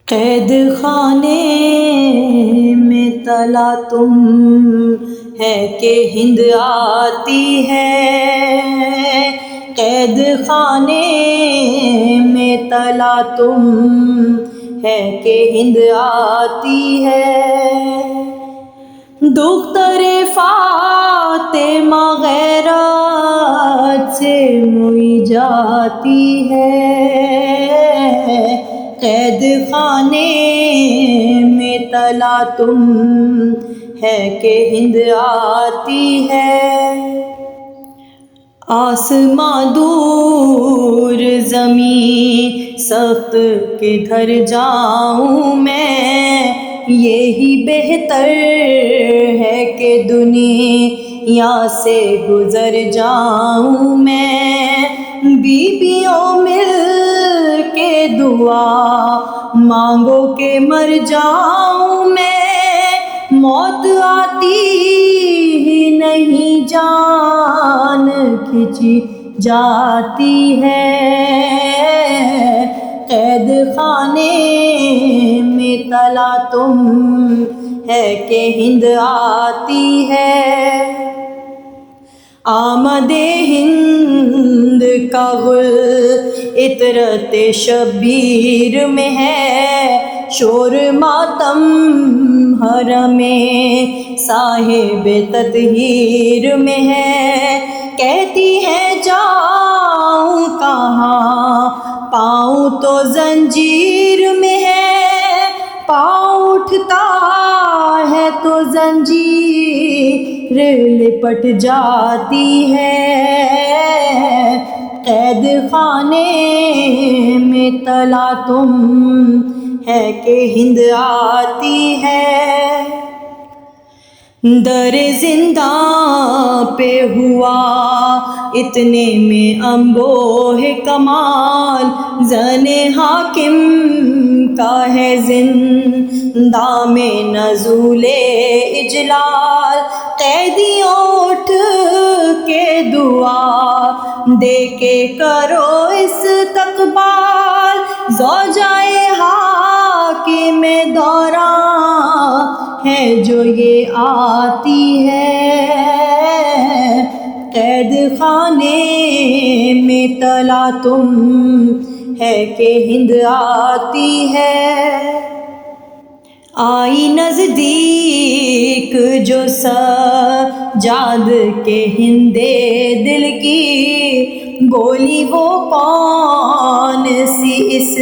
قید خانے میں تلا تم ہے کہ ہند آتی ہے، قید خانے میں تلا تم ہے کہ ہند آتی ہے، دختر فاطمہ غیرت سے موئی جاتی ہے، قید خانے میں تلا تم ہے کہ ہند آتی ہے، آسماں دور زمین سخت کدھر جاؤں میں، یہی بہتر ہے کہ دنیا سے گزر جاؤں میں، بیویوں مل کے دعا مانگو کہ مر جاؤں میں، موت آتی ہی نہیں جان کھچی جاتی ہے، قید خانے میں تلا تم ہے کہ ہند آتی ہے، آمد ہند کا گل عطرت شبیر میں ہے، شور ماتم حرم صاحب تطہیر میں ہے، کہتی ہے جاؤں کہاں پاؤں تو زنجیر میں ہے، پاؤں اٹھتا ہے تو زنجیر لپٹ جاتی ہے، قید خانے میں تلا تم ہے کہ ہند آتی ہے، در زنداں پہ ہوا اتنے میں انبوہ کمال، زن حاکم کا ہے زنداں میں نزول اجلال، قیدیوں اٹھ کے دعا دے کے کرو استقبال، زوجائے حاکم دوراں ہے جو یہ آتی ہے، قید خانے میں تلا تم ہے کہ ہند آتی ہے، آئی نزدیک جو سجاد کے ہند دل کی، بولی وہ کون سی اس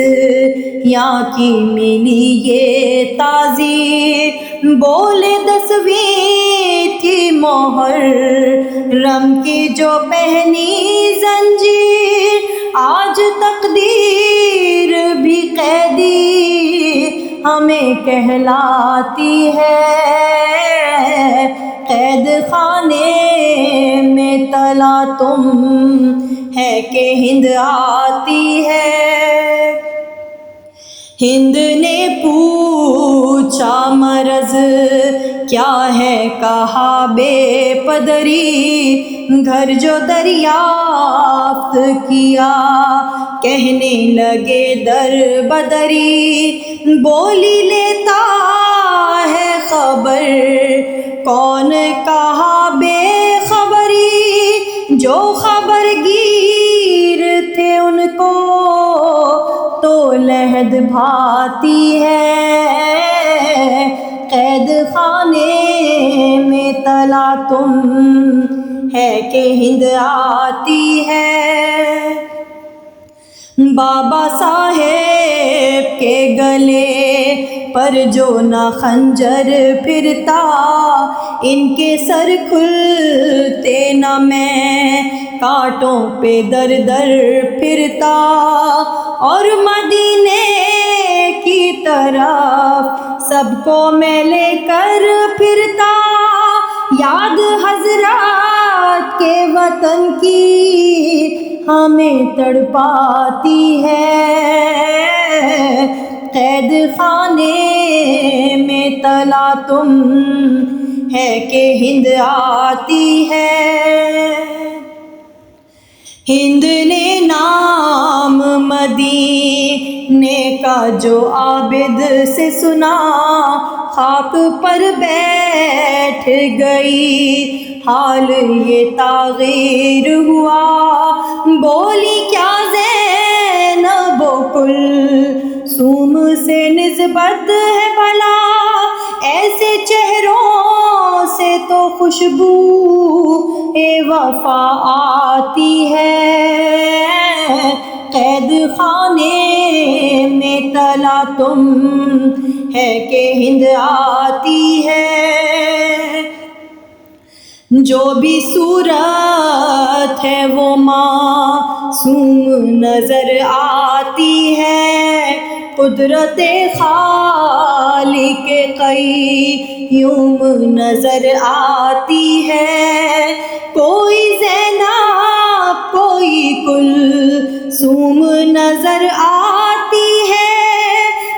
یاں کی ملی یہ تعزیر، بولے 10ویں تھی محرم کی جو پہنی زنجیر، آج تقدیر بھی قیدی ہمیں کہلاتی ہے، قید خانے میں تلا تم ہے کہ ہند آتی ہے، ہند نے پوچھا مرض کیا ہے کہا بے پدری، گھر جو دریافت کیا کہنے لگے در بدری، بولی لیتا ہے خبر کون کہا بے خبری، جو خبر گیر تھے ان کو تو لحد بھاتی ہے، قید خانے میں تلا تم ہے کہ ہند آتی ہے، بابا صاحب کے گلے پر جو نہ خنجر پھرتا، ان کے سر کھلتے نہ میں کانٹوں پہ در در پھرتا، اور مدینے کی طرف سب کو میں لے کر پھرتا، یاد حضرات کے وطن کی ہمیں تڑپاتی ہے، قید خانے میں تلا تم ہے کہ ہند آتی ہے، ہند نے نام مدینہ نے کا جو عابد سے سنا خاک پر بیٹھ گئی، حال یہ تغیر ہوا، بولی کیا زینب و کلثوم سے نسبت ہے بھلا، ایسے چہروں سے تو خوشبو وفا آتی ہے، قید خانے میں تلا تم ہے کہ ہند آتی ہے، جو بھی صورت ہے وہ معصوم نظر آتی ہے، قدرت خالق قیوم نظر آتی ہے، کوئی زینب کوئی کلثوم نظر آتی ہے،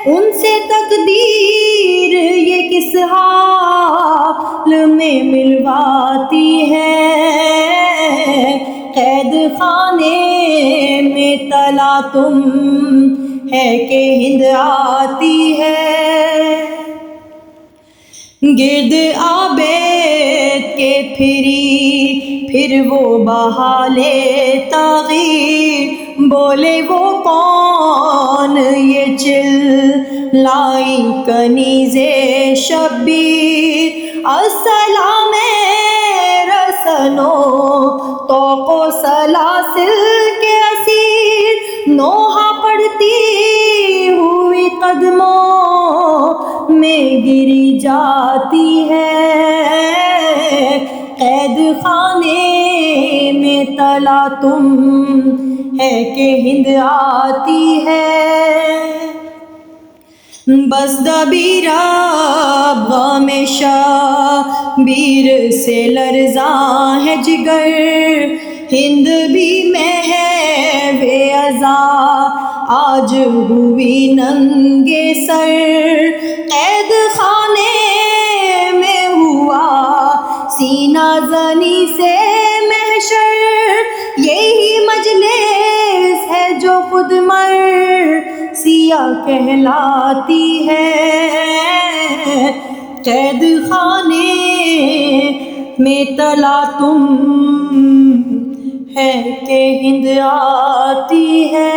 ان سے تقدیر یہ کس حال میں ملواتی ہے، قید خانے میں تلا تم ہے کہ ہند آتی ہے، گرد عابد کے پھر وہ بہالے تغیر، بولے وہ کون یہ چلائی کنیز شبیر، السلام رسنو طوق و سلاسل کے اسیر، نوحہ پڑھتی ہوئی قدموں میں گری جاتی ہے، قید خانے میں تلا تم ہے کہ ہند آتی ہے، بس دبیر غم شبیر سے لرزاں ہے جگر، ہند بھی محو عزا آج ہوئی ننگے سر، قید خانے میں ہوا سینہ زنی سے محشر، یہی مجلس ہے جو خود مرثیہ کہلاتی ہے، قید خانے میں تلا تم ہے کہ ہند آتی ہے۔